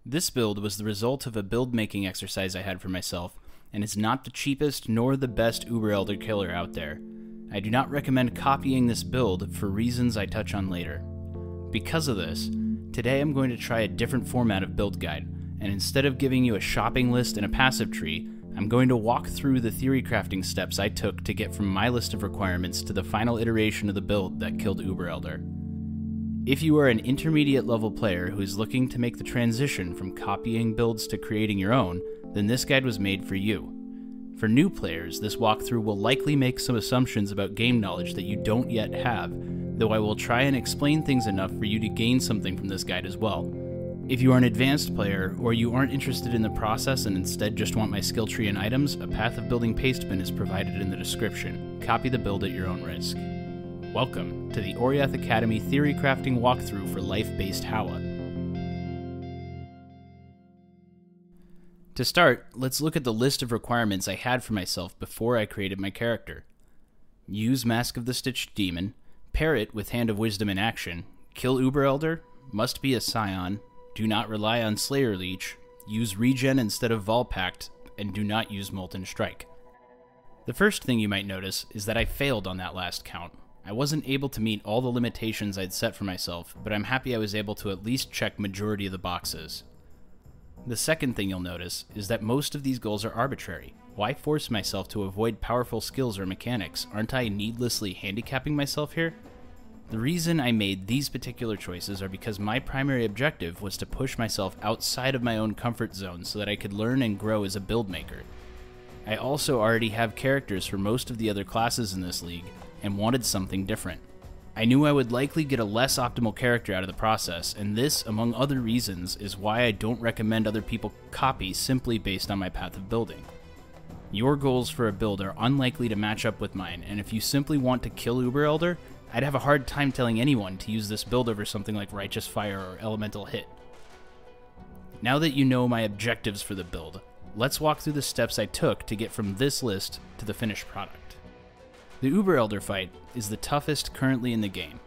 This build was the result of a build-making exercise I had for myself, and is not the cheapest nor the best Uber Elder killer out there. I do not recommend copying this build for reasons I touch on later. Because of this, today I'm going to try a different format of build guide, and instead of giving you a shopping list and a passive tree, I'm going to walk through the theory crafting steps I took to get from my list of requirements to the final iteration of the build that killed Uber Elder. If you are an intermediate level player who is looking to make the transition from copying builds to creating your own, then this guide was made for you. For new players, this walkthrough will likely make some assumptions about game knowledge that you don't yet have, though I will try and explain things enough for you to gain something from this guide as well. If you are an advanced player, or you aren't interested in the process and instead just want my skill tree and items, a path of building pastebin is provided in the description. Copy the build at your own risk. Welcome to the Oriath Academy Theory Crafting walkthrough for life-based HoWA. To start, let's look at the list of requirements I had for myself before I created my character. Use Mask of the Stitched Demon, pair it with Hand of Wisdom in action, kill Uber Elder, must be a Scion, do not rely on Slayer Leech, use Regen instead of Volpact, and do not use Molten Strike. The first thing you might notice is that I failed on that last count. I wasn't able to meet all the limitations I'd set for myself, but I'm happy I was able to at least check majority of the boxes. The second thing you'll notice is that most of these goals are arbitrary. Why force myself to avoid powerful skills or mechanics? Aren't I needlessly handicapping myself here? The reason I made these particular choices are because my primary objective was to push myself outside of my own comfort zone so that I could learn and grow as a build maker. I also already have characters for most of the other classes in this league, and wanted something different. I knew I would likely get a less optimal character out of the process, and this, among other reasons, is why I don't recommend other people copy simply based on my path of building. Your goals for a build are unlikely to match up with mine, and if you simply want to kill Uber Elder, I'd have a hard time telling anyone to use this build over something like Righteous Fire or Elemental Hit. Now that you know my objectives for the build, let's walk through the steps I took to get from this list to the finished product. The Uber Elder fight is the toughest currently in the game.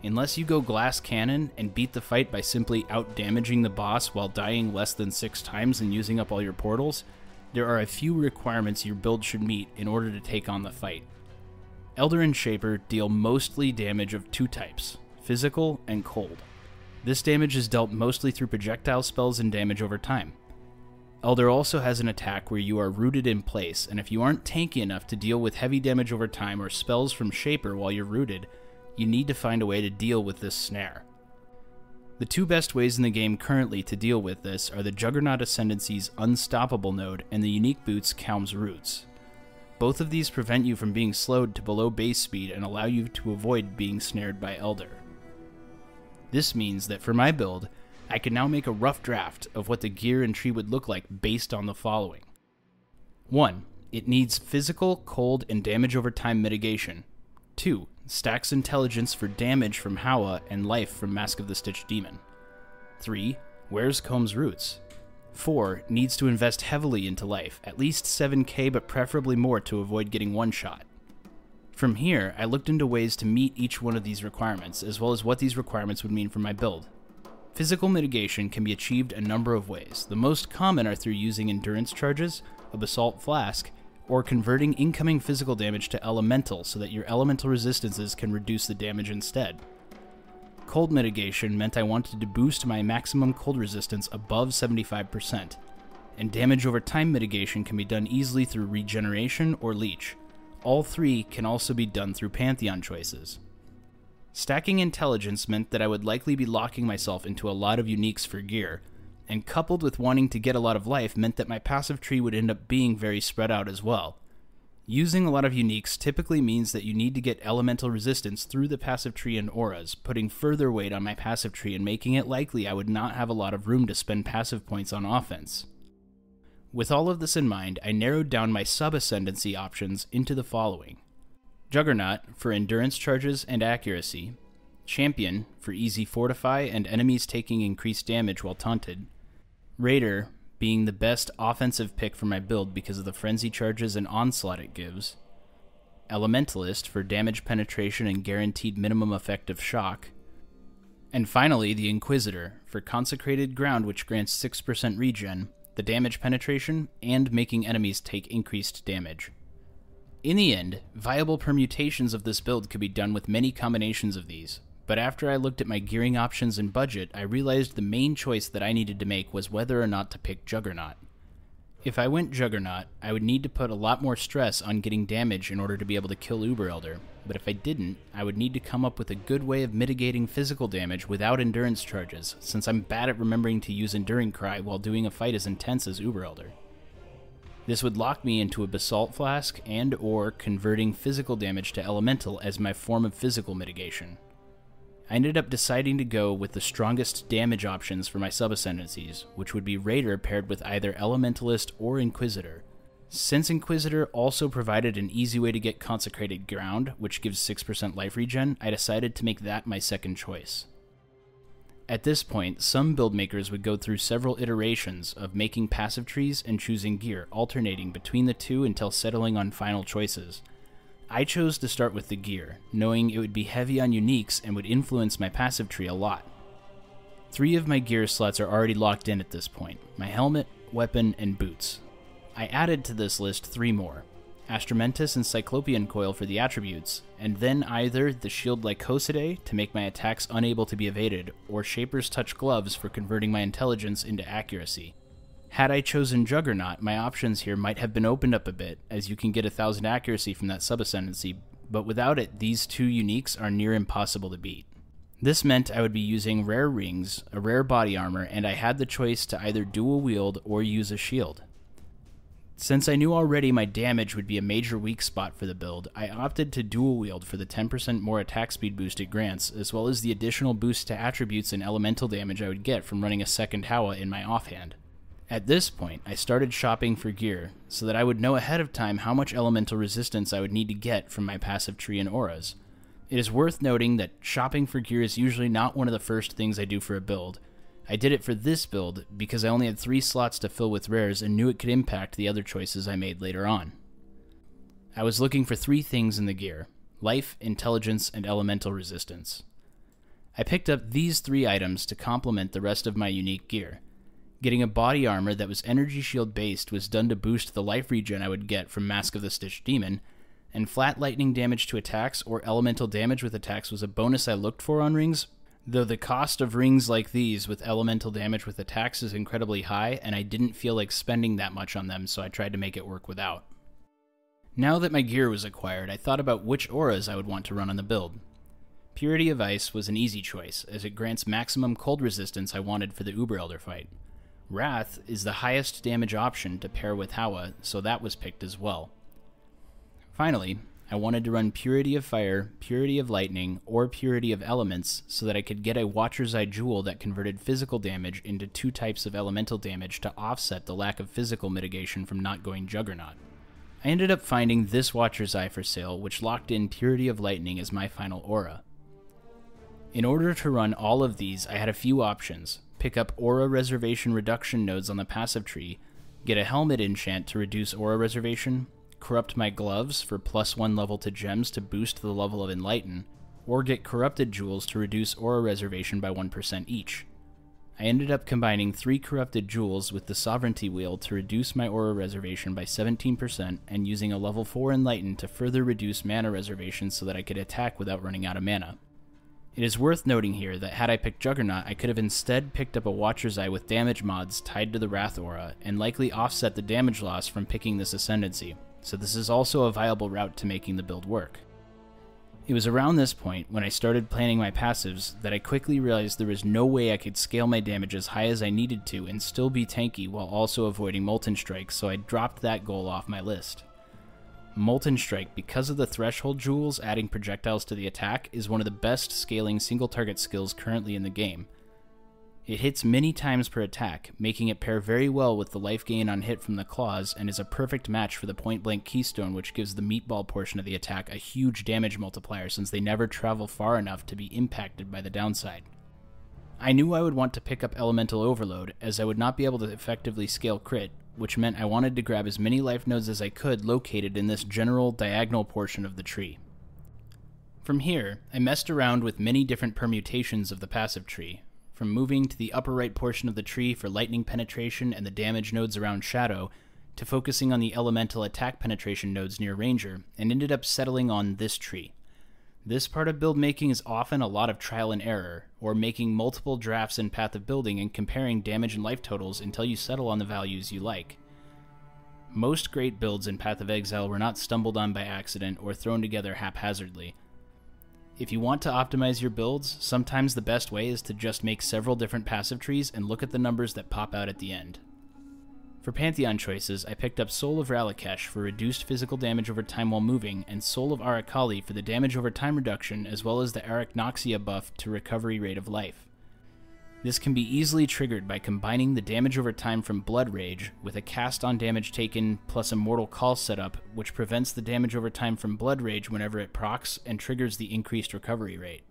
Unless you go Glass Cannon and beat the fight by simply out-damaging the boss while dying less than 6 times and using up all your portals, there are a few requirements your build should meet in order to take on the fight. Elder and Shaper deal mostly damage of 2 types, physical and cold. This damage is dealt mostly through projectile spells and damage over time. Elder also has an attack where you are rooted in place, and if you aren't tanky enough to deal with heavy damage over time or spells from Shaper while you're rooted, you need to find a way to deal with this snare. The 2 best ways in the game currently to deal with this are the Juggernaut Ascendancy's Unstoppable node and the unique boots Calm's Roots. Both of these prevent you from being slowed to below base speed and allow you to avoid being snared by Elder. This means that for my build, I can now make a rough draft of what the gear and tree would look like based on the following. 1. It needs physical, cold, and damage over time mitigation. 2. Stacks intelligence for damage from HoWA and life from Mask of the Stitched Demon. 3. Wears Calm's Roots. 4. Needs to invest heavily into life, at least 7k but preferably more to avoid getting one-shot. From here, I looked into ways to meet each one of these requirements, as well as what these requirements would mean for my build. Physical mitigation can be achieved a number of ways. The most common are through using endurance charges, a basalt flask, or converting incoming physical damage to elemental so that your elemental resistances can reduce the damage instead. Cold mitigation meant I wanted to boost my maximum cold resistance above 75%, and damage over time mitigation can be done easily through regeneration or leech. All 3 can also be done through Pantheon choices. Stacking intelligence meant that I would likely be locking myself into a lot of uniques for gear, and coupled with wanting to get a lot of life meant that my passive tree would end up being very spread out as well. Using a lot of uniques typically means that you need to get elemental resistance through the passive tree and auras, putting further weight on my passive tree and making it likely I would not have a lot of room to spend passive points on offense. With all of this in mind, I narrowed down my Subascendancy options into the following. Juggernaut for endurance charges and accuracy, Champion for easy fortify and enemies taking increased damage while taunted, Raider being the best offensive pick for my build because of the frenzy charges and onslaught it gives, Elementalist for damage penetration and guaranteed minimum effect of shock, And finally, the Inquisitor, for consecrated ground which grants 6% regen, the damage penetration, and making enemies take increased damage. In the end, viable permutations of this build could be done with many combinations of these, but after I looked at my gearing options and budget, I realized the main choice that I needed to make was whether or not to pick Juggernaut. If I went Juggernaut, I would need to put a lot more stress on getting damage in order to be able to kill Uber Elder, but if I didn't, I would need to come up with a good way of mitigating physical damage without endurance charges, since I'm bad at remembering to use Enduring Cry while doing a fight as intense as Uber Elder. This would lock me into a Basalt Flask and/or converting physical damage to Elemental as my form of physical mitigation. I ended up deciding to go with the strongest damage options for my Subascendancies, which would be Raider paired with either Elementalist or Inquisitor. Since Inquisitor also provided an easy way to get Consecrated Ground, which gives 6% life regen, I decided to make that my second choice. At this point, some build makers would go through several iterations of making passive trees and choosing gear, alternating between the two until settling on final choices. I chose to start with the gear, knowing it would be heavy on uniques and would influence my passive tree a lot. 3 of my gear slots are already locked in at this point: my helmet, weapon, and boots. I added to this list 3 more: Astramentus and Cyclopean Coil for the attributes, and then either the Shield Lycosidae to make my attacks unable to be evaded, or Shaper's Touch Gloves for converting my intelligence into accuracy. Had I chosen Juggernaut, my options here might have been opened up a bit, as you can get 1000 accuracy from that Subascendancy, but without it, these 2 uniques are near impossible to beat. This meant I would be using rare rings, a rare body armor, and I had the choice to either dual wield or use a shield. Since I knew already my damage would be a major weak spot for the build, I opted to dual wield for the 10% more attack speed boost it grants, as well as the additional boost to attributes and elemental damage I would get from running a second HoWA in my offhand. At this point, I started shopping for gear, so that I would know ahead of time how much elemental resistance I would need to get from my passive tree and auras. It is worth noting that shopping for gear is usually not one of the first things I do for a build. I did it for this build because I only had 3 slots to fill with rares and knew it could impact the other choices I made later on. I was looking for 3 things in the gear: life, intelligence, and elemental resistance. I picked up these 3 items to complement the rest of my unique gear. Getting a body armor that was energy shield based was done to boost the life regen I would get from Mask of the Stitched Demon, and flat lightning damage to attacks or elemental damage with attacks was a bonus I looked for on rings, though the cost of rings like these with elemental damage with attacks is incredibly high, and I didn't feel like spending that much on them, so I tried to make it work without. Now that my gear was acquired, I thought about which auras I would want to run on the build. Purity of Ice was an easy choice, as it grants maximum cold resistance I wanted for the Uber Elder fight. Wrath is the highest damage option to pair with HoWA, so that was picked as well. Finally, I wanted to run Purity of Fire, Purity of Lightning, or Purity of Elements so that I could get a Watcher's Eye Jewel that converted physical damage into 2 types of elemental damage to offset the lack of physical mitigation from not going Juggernaut. I ended up finding this Watcher's Eye for sale, which locked in Purity of Lightning as my final aura. In order to run all of these, I had a few options: pick up Aura Reservation reduction nodes on the passive tree, get a Helmet enchant to reduce Aura Reservation, corrupt my gloves for +1 level to gems to boost the level of Enlighten, or get corrupted jewels to reduce Aura Reservation by 1% each. I ended up combining 3 corrupted jewels with the Sovereignty Wheel to reduce my Aura Reservation by 17% and using a level 4 Enlighten to further reduce mana reservation so that I could attack without running out of mana. It is worth noting here that had I picked Juggernaut, I could have instead picked up a Watcher's Eye with damage mods tied to the Wrath aura, and likely offset the damage loss from picking this Ascendancy, so this is also a viable route to making the build work. It was around this point, when I started planning my passives, that I quickly realized there was no way I could scale my damage as high as I needed to and still be tanky while also avoiding Molten Strike, so I dropped that goal off my list. Molten Strike, because of the threshold jewels adding projectiles to the attack, is one of the best scaling single target skills currently in the game. It hits many times per attack, making it pair very well with the life gain on hit from the claws, and is a perfect match for the point blank keystone, which gives the meatball portion of the attack a huge damage multiplier since they never travel far enough to be impacted by the downside. I knew I would want to pick up Elemental Overload, as I would not be able to effectively scale crit, which meant I wanted to grab as many life nodes as I could located in this general diagonal portion of the tree. From here, I messed around with many different permutations of the passive tree, from moving to the upper right portion of the tree for lightning penetration and the damage nodes around Shadow, to focusing on the elemental attack penetration nodes near Ranger, and ended up settling on this tree. This part of build making is often a lot of trial and error, or making multiple drafts in Path of Building and comparing damage and life totals until you settle on the values you like. Most great builds in Path of Exile were not stumbled on by accident or thrown together haphazardly. If you want to optimize your builds, sometimes the best way is to just make several different passive trees and look at the numbers that pop out at the end. For Pantheon choices, I picked up Soul of Ralakesh for reduced physical damage over time while moving, and Soul of Arakali for the damage over time reduction, as well as the Arachnoxia buff to recovery rate of life. This can be easily triggered by combining the damage over time from Blood Rage with a cast on damage taken plus a Mortal Call setup, which prevents the damage over time from Blood Rage whenever it procs and triggers the increased recovery rate.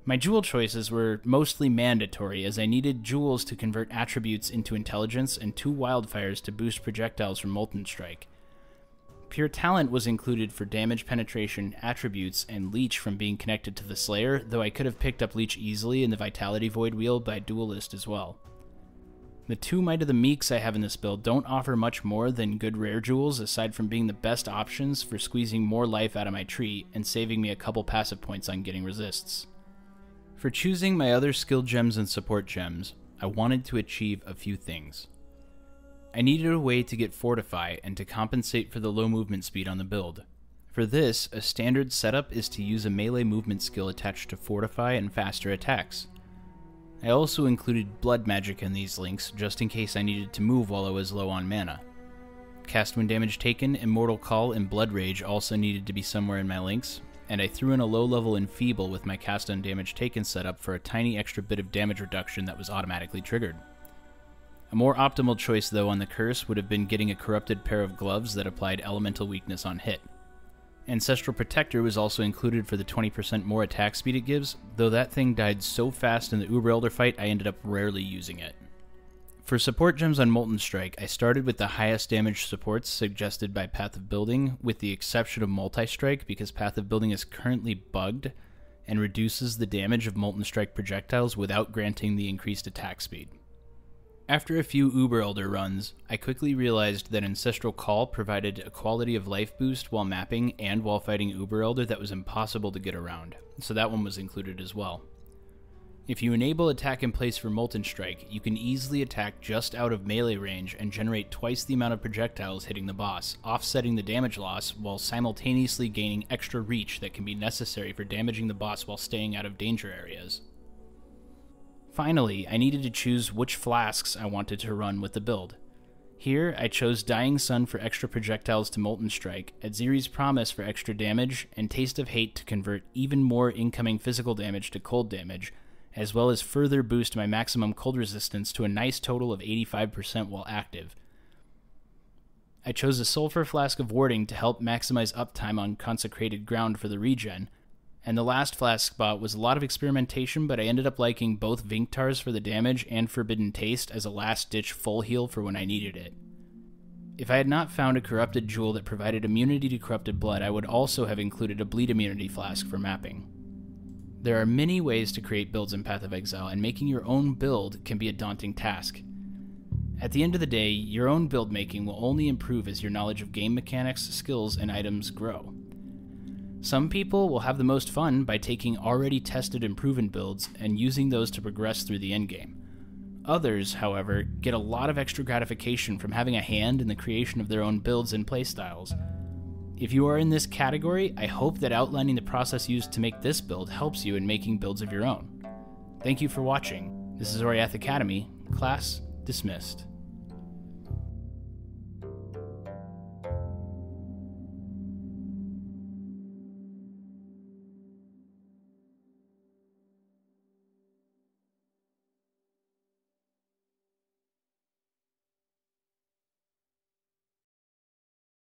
My jewel choices were mostly mandatory, as I needed jewels to convert attributes into intelligence and 2 wildfires to boost projectiles from Molten Strike. Pure Talent was included for damage penetration, attributes, and Leech from being connected to the Slayer, though I could have picked up Leech easily in the Vitality Void wheel by Duelist as well. The 2 Might of the Meeks I have in this build don't offer much more than good rare jewels, aside from being the best options for squeezing more life out of my tree and saving me a couple passive points on getting resists. For choosing my other skill gems and support gems, I wanted to achieve a few things. I needed a way to get Fortify and to compensate for the low movement speed on the build. For this, a standard setup is to use a melee movement skill attached to Fortify and faster attacks. I also included Blood Magic in these links, just in case I needed to move while I was low on mana. Cast when damage taken, Immortal Call, and Blood Rage also needed to be somewhere in my links, and I threw in a low level Enfeeble with my cast on damage taken setup for a tiny extra bit of damage reduction that was automatically triggered. A more optimal choice though on the curse would have been getting a corrupted pair of gloves that applied elemental weakness on hit. Ancestral Protector was also included for the 20% more attack speed it gives, though that thing died so fast in the Uber Elder fight I ended up rarely using it. For support gems on Molten Strike, I started with the highest damage supports suggested by Path of Building, with the exception of Multi-Strike because Path of Building is currently bugged and reduces the damage of Molten Strike projectiles without granting the increased attack speed. After a few Uber Elder runs, I quickly realized that Ancestral Call provided a quality of life boost while mapping and while fighting Uber Elder that was impossible to get around, so that one was included as well. If you enable attack in place for Molten Strike, you can easily attack just out of melee range and generate twice the amount of projectiles hitting the boss, offsetting the damage loss while simultaneously gaining extra reach that can be necessary for damaging the boss while staying out of danger areas. Finally, I needed to choose which flasks I wanted to run with the build. Here, I chose Dying Sun for extra projectiles to Molten Strike, Adziri's Promise for extra damage, and Taste of Hate to convert even more incoming physical damage to cold damage, as well as further boost my maximum cold resistance to a nice total of 85% while active. I chose a Sulfur Flask of Warding to help maximize uptime on Consecrated Ground for the regen, and the last flask spot was a lot of experimentation, but I ended up liking both Vinktars for the damage and Forbidden Taste as a last-ditch full heal for when I needed it. If I had not found a corrupted jewel that provided immunity to corrupted blood, I would also have included a bleed immunity flask for mapping. There are many ways to create builds in Path of Exile, and making your own build can be a daunting task. At the end of the day, your own build making will only improve as your knowledge of game mechanics, skills, and items grow. Some people will have the most fun by taking already tested and proven builds and using those to progress through the endgame. Others, however, get a lot of extra gratification from having a hand in the creation of their own builds and playstyles. If you are in this category, I hope that outlining the process used to make this build helps you in making builds of your own. Thank you for watching. This is Oriath Academy. Class dismissed.